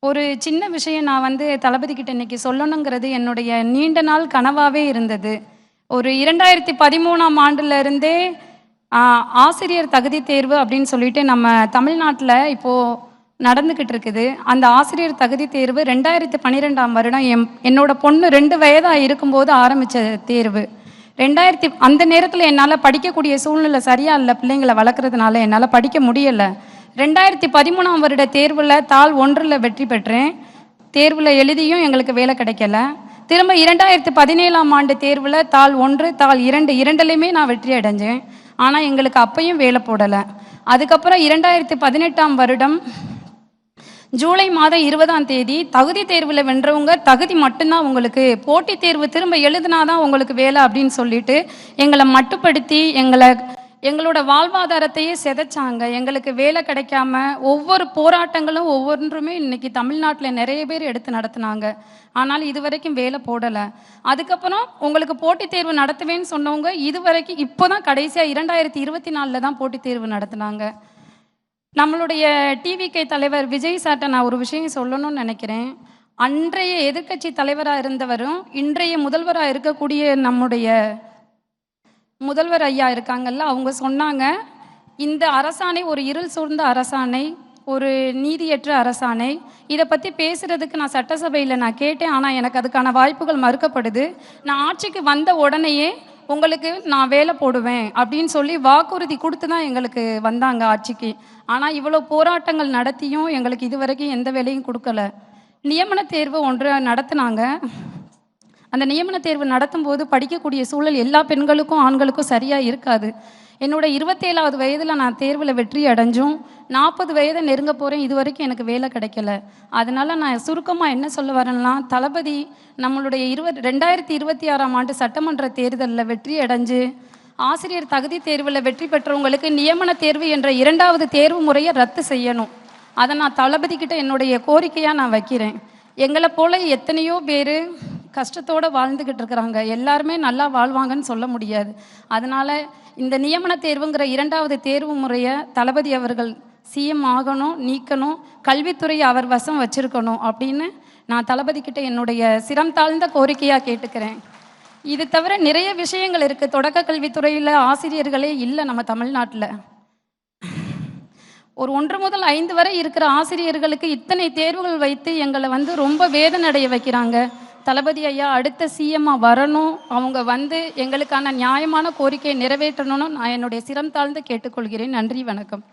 ஒரு சின்ன விஷயம் நான் வந்து தளபதி கிட்ட இன்னைக்கு சொல்லணுங்கிறது என்னுடைய நீண்ட நாள் கனவாவே இருந்தது. ஒரு 2013ஆம் ஆண்டுல இருந்தே ஆசிரியர் தகுதி தேர்வு அப்படின்னு சொல்லிட்டு நம்ம தமிழ்நாட்டுல இப்போ நடந்துகிட்டு இருக்குது. அந்த ஆசிரியர் தகுதி தேர்வு 2012ஆம் வருடம் என்னோட பொண்ணு 2 வயதா இருக்கும்போது ஆரம்பிச்ச தேர்வு. அந்த நேரத்துல என்னால படிக்கக்கூடிய சூழ்நிலை சரியா இல்ல. பிள்ளைங்கள வளர்க்கறதுனால என்னால படிக்க முடியல. 2013ஆம் வருட தேர்வுல தாள் 1ல வெற்றி பெற்றேன். தேர்வுல எழுதியும் எங்களுக்கு வேலை கிடைக்கல. திரும்ப 2017ஆம் ஆண்டு தேர்வுல தாள் 1, தாள் 2 இரண்டுலையுமே நான் வெற்றி அடைஞ்சேன். ஆனா எங்களுக்கு அப்பயும் வேலை போடல. அதுக்கப்புறம் 2018ஆம் வருடம் ஜூலை மாதம் 20ஆம் தேதி தகுதி தேர்வுல வென்றவங்க தகுதி மட்டும்தான் உங்களுக்கு, போட்டித் தேர்வு திரும்ப எழுதினாதான் உங்களுக்கு வேலை அப்படின்னு சொல்லிட்டு எங்களை மட்டுப்படுத்தி எங்களோட வாழ்வாதாரத்தையே சிதைச்சாங்க. எங்களுக்கு வேலை கிடைக்காம ஒவ்வொரு போராட்டங்களும் ஒவ்வொன்றுமே இன்னைக்கு தமிழ்நாட்டில் நிறைய பேர் எடுத்து நடத்தினாங்க. ஆனால் இதுவரைக்கும் வேலை போடலை. அதுக்கப்புறம் உங்களுக்கு போட்டித் தேர்வு நடத்துவேன்னு சொன்னவங்க இதுவரைக்கும் இப்போதான் கடைசியாக 2024 தான் போட்டித் தேர்வு நடத்தினாங்க. நம்மளுடைய டிவிகே தலைவர் விஜய் சார்ட்ட நான் ஒரு விஷயம் சொல்லணும்னு நினைக்கிறேன். அன்றைய எதிர்கட்சி தலைவராக இருந்தவரும் இன்றைய முதல்வராக இருக்கக்கூடிய நம்முடைய முதல்வர் ஐயா இருக்காங்கல்ல, அவங்க சொன்னாங்க, இந்த அரசாணை ஒரு இருள் சூழ்ந்த அரசாணை, ஒரு நீதியற்ற அரசாணை. இதை பற்றி பேசுறதுக்கு நான் சட்டசபையில் நான் கேட்டேன். ஆனால் எனக்கு அதுக்கான வாய்ப்புகள் மறுக்கப்படுது. நான் ஆட்சிக்கு வந்த உடனேயே உங்களுக்கு நான் வேலை போடுவேன் அப்படின்னு சொல்லி வாக்குறுதி கொடுத்து தான் எங்களுக்கு வந்தாங்க ஆட்சிக்கு. ஆனால் இவ்வளோ போராட்டங்கள் நடத்தியும் எங்களுக்கு இதுவரைக்கும் எந்த வேலையும் கொடுக்கல. நியமன தேர்வு ஒன்று நடத்தினாங்க. அந்த நியமன தேர்வு நடத்தும் போது படிக்கக்கூடிய சூழல் எல்லா பெண்களுக்கும் ஆண்களுக்கும் சரியாக இருக்காது. என்னோட 27வது வயதில் நான் தேர்வில் வெற்றி அடைஞ்சும் 40 வயதை நெருங்க போகிறேன். இது வரைக்கும் எனக்கு வேலை கிடைக்கல. அதனால நான் சுருக்கமாக என்ன சொல்ல வரேன்னா, தளபதி நம்மளுடைய 2026ஆம் ஆண்டு சட்டமன்ற தேர்தலில் வெற்றி அடைஞ்சு ஆசிரியர் தகுதி தேர்வில் வெற்றி பெற்றவங்களுக்கு நியமன தேர்வு என்ற 2வது தேர்வு முறையை ரத்து செய்யணும். அதை நான் தளபதி கிட்ட என்னுடைய கோரிக்கையாக நான் வைக்கிறேன். எங்களை போல எத்தனையோ பேர் கஷ்டத்தோடு வாழ்ந்துக்கிட்டு இருக்கிறாங்க. எல்லாருமே நல்லா வாழ்வாங்கன்னு சொல்ல முடியாது. அதனால இந்த நியமன தேர்வுங்கிற 2வது தேர்வு முறையை தளபதி அவர்கள் சிஎம் ஆகணும், நீக்கணும், கல்வித்துறையை அவர் வசம் வச்சிருக்கணும் அப்படின்னு நான் தளபதி கிட்ட என்னுடைய சிரம் தாழ்ந்த கோரிக்கையாக கேட்டுக்கிறேன். இது தவிர நிறைய விஷயங்கள் இருக்குது. தொடக்க கல்வித்துறையில் ஆசிரியர்களே இல்லை நம்ம தமிழ்நாட்டில். ஒரு 1 முதல் 5 வரை இருக்கிற ஆசிரியர்களுக்கு இத்தனை தேர்வுகள் வைத்து எங்களை வந்து ரொம்ப வேதனை அடைய வைக்கிறாங்க. தளபதி ஐயா அடுத்த சிஎம்மாக வரணும். அவங்க வந்து எங்களுக்கான நியாயமான கோரிக்கையை நிறைவேற்றணும்னு நான் என்னுடைய சிரம் தாழ்ந்து கேட்டுக்கொள்கிறேன். நன்றி, வணக்கம்.